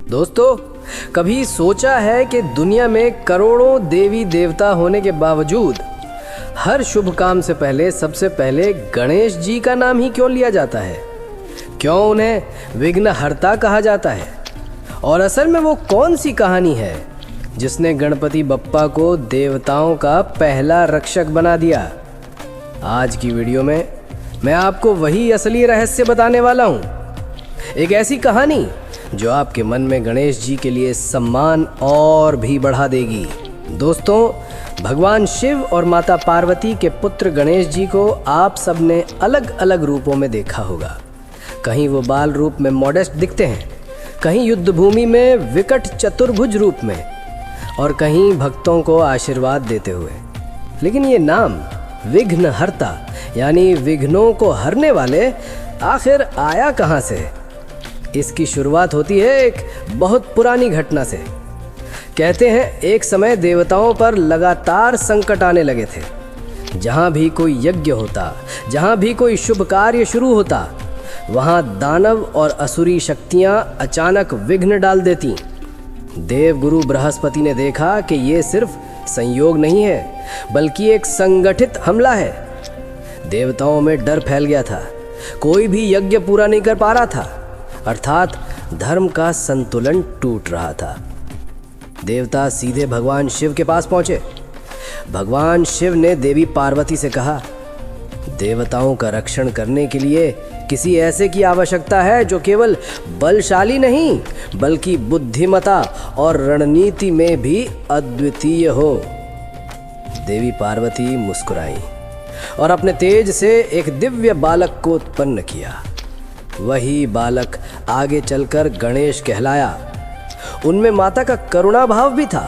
दोस्तों, कभी सोचा है कि दुनिया में करोड़ों देवी देवता होने के बावजूद हर शुभ काम से पहले सबसे पहले गणेश जी का नाम ही क्यों लिया जाता है? क्यों उन्हें विघ्नहर्ता कहा जाता है? और असल में वो कौन सी कहानी है जिसने गणपति बप्पा को देवताओं का पहला रक्षक बना दिया? आज की वीडियो में मैं आपको वही असली रहस्य बताने वाला हूँ। एक ऐसी कहानी जो आपके मन में गणेश जी के लिए सम्मान और भी बढ़ा देगी। दोस्तों, भगवान शिव और माता पार्वती के पुत्र गणेश जी को आप सबने अलग अलग रूपों में देखा होगा। कहीं वो बाल रूप में मॉडेस्ट दिखते हैं, कहीं युद्ध भूमि में विकट चतुर्भुज रूप में, और कहीं भक्तों को आशीर्वाद देते हुए। लेकिन ये नाम विघ्नहर्ता यानी विघ्नों को हरने वाले आखिर आया कहाँ से? इसकी शुरुआत होती है एक बहुत पुरानी घटना से। कहते हैं एक समय देवताओं पर लगातार संकट आने लगे थे। जहाँ भी कोई यज्ञ होता, जहाँ भी कोई शुभ कार्य शुरू होता, वहाँ दानव और असुरी शक्तियाँ अचानक विघ्न डाल देती। देवगुरु बृहस्पति ने देखा कि ये सिर्फ संयोग नहीं है, बल्कि एक संगठित हमला है। देवताओं में डर फैल गया था। कोई भी यज्ञ पूरा नहीं कर पा रहा था, अर्थात धर्म का संतुलन टूट रहा था। देवता सीधे भगवान शिव के पास पहुंचे। भगवान शिव ने देवी पार्वती से कहा, देवताओं का रक्षण करने के लिए किसी ऐसे की आवश्यकता है जो केवल बलशाली नहीं बल्कि बुद्धिमता और रणनीति में भी अद्वितीय हो। देवी पार्वती मुस्कुराई और अपने तेज से एक दिव्य बालक को उत्पन्न किया। वही बालक आगे चलकर गणेश कहलाया। उनमें माता का करुणा भाव भी था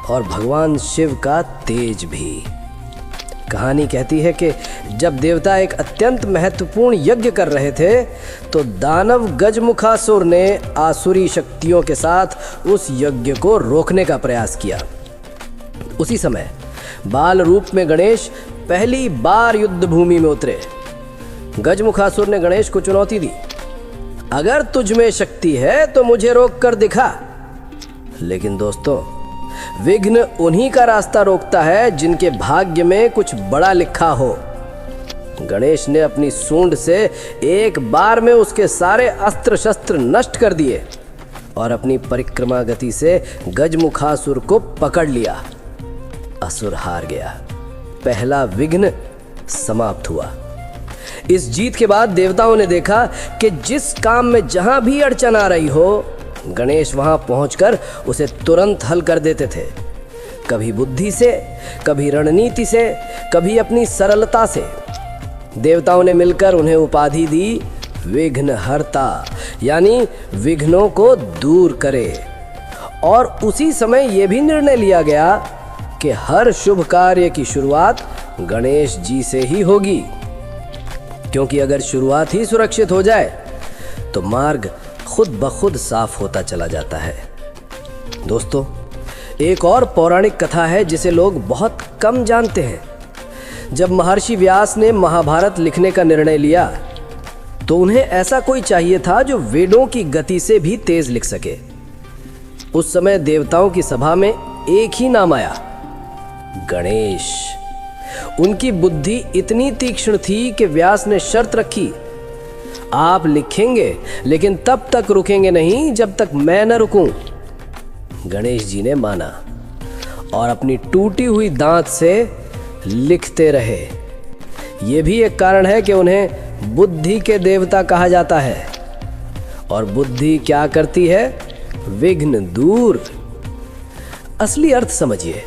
और भगवान शिव का तेज भी। कहानी कहती है कि जब देवता एक अत्यंत महत्वपूर्ण यज्ञ कर रहे थे तो दानव गजमुखासुर ने आसुरी शक्तियों के साथ उस यज्ञ को रोकने का प्रयास किया। उसी समय बाल रूप में गणेश पहली बार युद्ध भूमि में उतरे। गजमुखासुर ने गणेश को चुनौती दी, अगर तुझ में शक्ति है तो मुझे रोक कर दिखा। लेकिन दोस्तों, विघ्न उन्हीं का रास्ता रोकता है जिनके भाग्य में कुछ बड़ा लिखा हो। गणेश ने अपनी सूंड से एक बार में उसके सारे अस्त्र शस्त्र नष्ट कर दिए और अपनी परिक्रमा गति से गजमुखासुर को पकड़ लिया। असुर हार गया। पहला विघ्न समाप्त हुआ। इस जीत के बाद देवताओं ने देखा कि जिस काम में जहां भी अड़चन आ रही हो, गणेश वहां पहुंचकर उसे तुरंत हल कर देते थे। कभी बुद्धि से, कभी रणनीति से, कभी अपनी सरलता से। देवताओं ने मिलकर उन्हें उपाधि दी विघ्नहर्ता, यानी विघ्नों को दूर करे। और उसी समय यह भी निर्णय लिया गया कि हर शुभ कार्य की शुरुआत गणेश जी से ही होगी, क्योंकि अगर शुरुआत ही सुरक्षित हो जाए तो मार्ग खुद ब खुद साफ होता चला जाता है। दोस्तों, एक और पौराणिक कथा है जिसे लोग बहुत कम जानते हैं। जब महर्षि व्यास ने महाभारत लिखने का निर्णय लिया तो उन्हें ऐसा कोई चाहिए था जो वेदों की गति से भी तेज लिख सके। उस समय देवताओं की सभा में एक ही नाम आया, गणेश। उनकी बुद्धि इतनी तीक्ष्ण थी कि व्यास ने शर्त रखी, आप लिखेंगे लेकिन तब तक रुकेंगे नहीं जब तक मैं न रुकूं। गणेश जी ने माना और अपनी टूटी हुई दांत से लिखते रहे। यह भी एक कारण है कि उन्हें बुद्धि के देवता कहा जाता है। और बुद्धि क्या करती है? विघ्न दूर। असली अर्थ समझिए,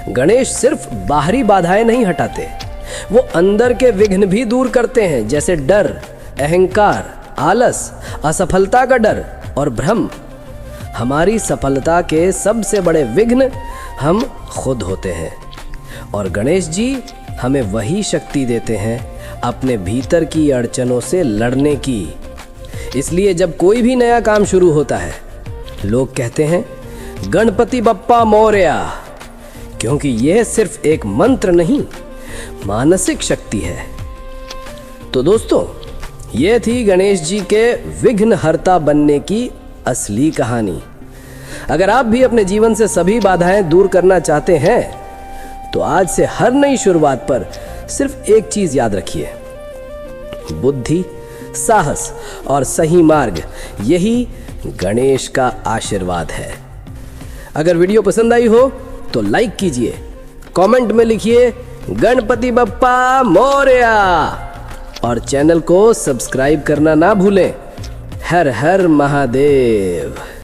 गणेश सिर्फ बाहरी बाधाएं नहीं हटाते, वो अंदर के विघ्न भी दूर करते हैं, जैसे डर, अहंकार, आलस, असफलता का डर और भ्रम। हमारी सफलता के सबसे बड़े विघ्न हम खुद होते हैं और गणेश जी हमें वही शक्ति देते हैं अपने भीतर की अड़चनों से लड़ने की। इसलिए जब कोई भी नया काम शुरू होता है, लोग कहते हैं गणपति बप्पा मोरया, क्योंकि यह सिर्फ एक मंत्र नहीं, मानसिक शक्ति है। तो दोस्तों, यह थी गणेश जी के विघ्नहर्ता बनने की असली कहानी। अगर आप भी अपने जीवन से सभी बाधाएं दूर करना चाहते हैं तो आज से हर नई शुरुआत पर सिर्फ एक चीज याद रखिए, बुद्धि, साहस और सही मार्ग, यही गणेश का आशीर्वाद है। अगर वीडियो पसंद आई हो तो लाइक कीजिए, कमेंट में लिखिए गणपति बप्पा मोरया और चैनल को सब्सक्राइब करना ना भूलें। हर हर महादेव।